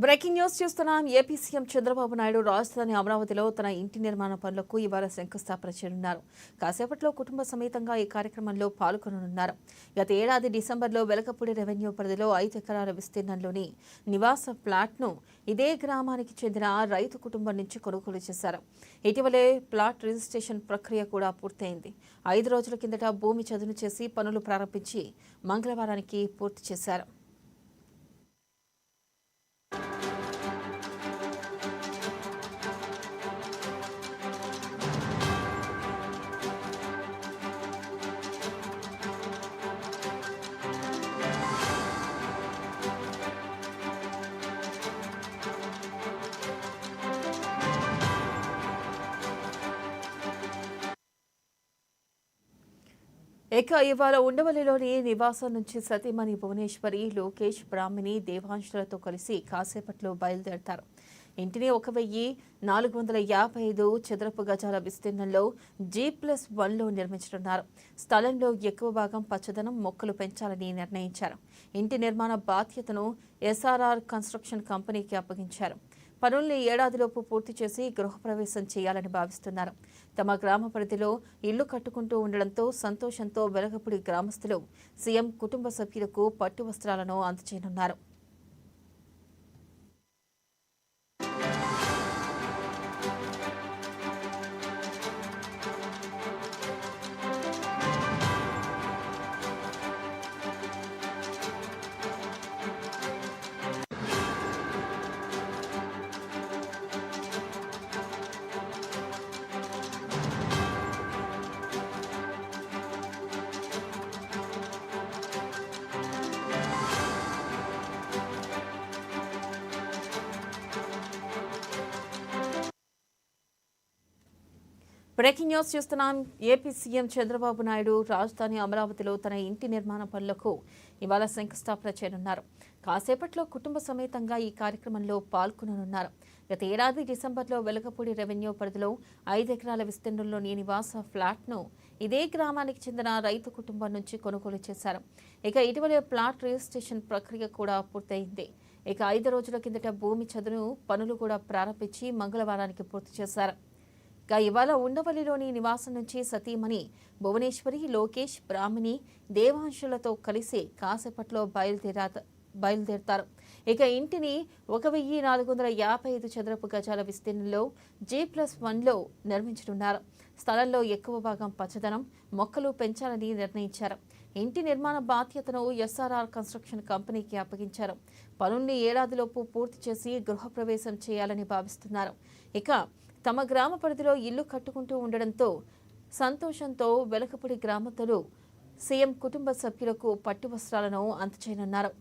Breaking news చూస్తున్నాం. AP CM Chandrababu Naidu రాజధాని అమరావతిలో తన ఇంటి నిర్మాణ పనులకు ఇవాళ శంకుస్థాపన చేయనున్నారు. కాసేపట్లో కుటుంబ సమేతంగా ఈ కార్యక్రమంలో పాల్గొననున్నారు. గత ఏడాది డిసెంబర్లో వెలగపూడి రెవెన్యూ పరిధిలో 5 ఎకరాల విస్తీర్ణంలోని నివాస ఫ్లాట్ను ఇదే గ్రామానికి చెందిన రైతు కుటుంబం నుంచి కొనుగోలు చేశారు. ఇటీవలే ప్లాట్ రిజిస్ట్రేషన్ ప్రక్రియ కూడా పూర్తయింది. 5 రోజుల కిందట భూమి చదును చేసి పనులు ప్రారంభించి మంగళవారానికి పూర్తి చేశారు. ఇవాళ ఉండవల్లిలోని నివాసం నుంచి సతీమణి భువనేశ్వరి, లోకేష్, బ్రాహ్మిణి, దేవాంశులతో కలిసి కాసేపట్లో బయలుదేరతారు. ఇంటిని 1455 చదరపు గజాల విస్తీర్ణంలో G+1లో నిర్మించనున్నారు. స్థలంలో ఎక్కువ భాగం పచ్చదనం, మొక్కలు పెంచాలని నిర్ణయించారు. ఇంటి నిర్మాణ బాధ్యతను SRR కన్స్ట్రక్షన్ కంపెనీకి అప్పగించారు. పనుల్ని ఏడాదిలోపు పూర్తి చేసి గృహప్రవేశం చేయాలని భావిస్తున్నారు. తమ గ్రామ పరిధిలో ఇల్లు కట్టుకుంటూ ఉండడంతో సంతోషంతో వెలగపూడి గ్రామస్తులు సీఎం కుటుంబ సభ్యులకు పట్టు వస్త్రాలను అందజేయనున్నారు. బ్రేకింగ్ న్యూస్ చూస్తున్నాం. ఏపీ సీఎం చంద్రబాబు నాయుడు రాజధాని అమరావతిలో తన ఇంటి నిర్మాణ పనులకు ఇవాళ శంకుస్థాపన చేయనున్నారు. కాసేపట్లో కుటుంబ సమేతంగా ఈ కార్యక్రమంలో పాల్గొననున్నారు. గత ఏడాది డిసెంబర్లో వెలగపూడి రెవెన్యూ పరిధిలో 5 ఎకరాల విస్తీర్ణంలోని నివాస ఫ్లాట్ను ఇదే గ్రామానికి చెందిన రైతు కుటుంబం నుంచి కొనుగోలు చేశారు. ఇటీవలే ప్లాట్ రిజిస్ట్రేషన్ ప్రక్రియ కూడా పూర్తయింది. 5 రోజుల కిందట భూమి చదును పనులు కూడా ప్రారంభించి మంగళవారానికి పూర్తి చేశారు. ఇవాళ ఉండవల్లిలోని నివాసం నుంచి సతీమణి భువనేశ్వరి, లోకేష్, బ్రాహ్మిణి, దేవాంశులతో కలిసి కాసేపట్లో బయలుదేరతారు. ఇంటిని 1455 చదరపు గజాల విస్తీర్ణంలో G+1లో నిర్మించనున్నారు. స్థలంలో ఎక్కువ భాగం పచ్చదనం, మొక్కలు పెంచాలని నిర్ణయించారు. ఇంటి నిర్మాణ బాధ్యతను SRR కన్స్ట్రక్షన్ కంపెనీకి అప్పగించారు. పనుల్ని ఏడాదిలోపు పూర్తి చేసి గృహప్రవేశం చేయాలని భావిస్తున్నారు. తమ గ్రామ పరిధిలో ఇల్లు కట్టుకుంటూ ఉండడంతో సంతోషంతో వెలగపూడి గ్రామస్తులు సీఎం కుటుంబ సభ్యులకు పట్టు వస్త్రాలను అందజేయనున్నారు.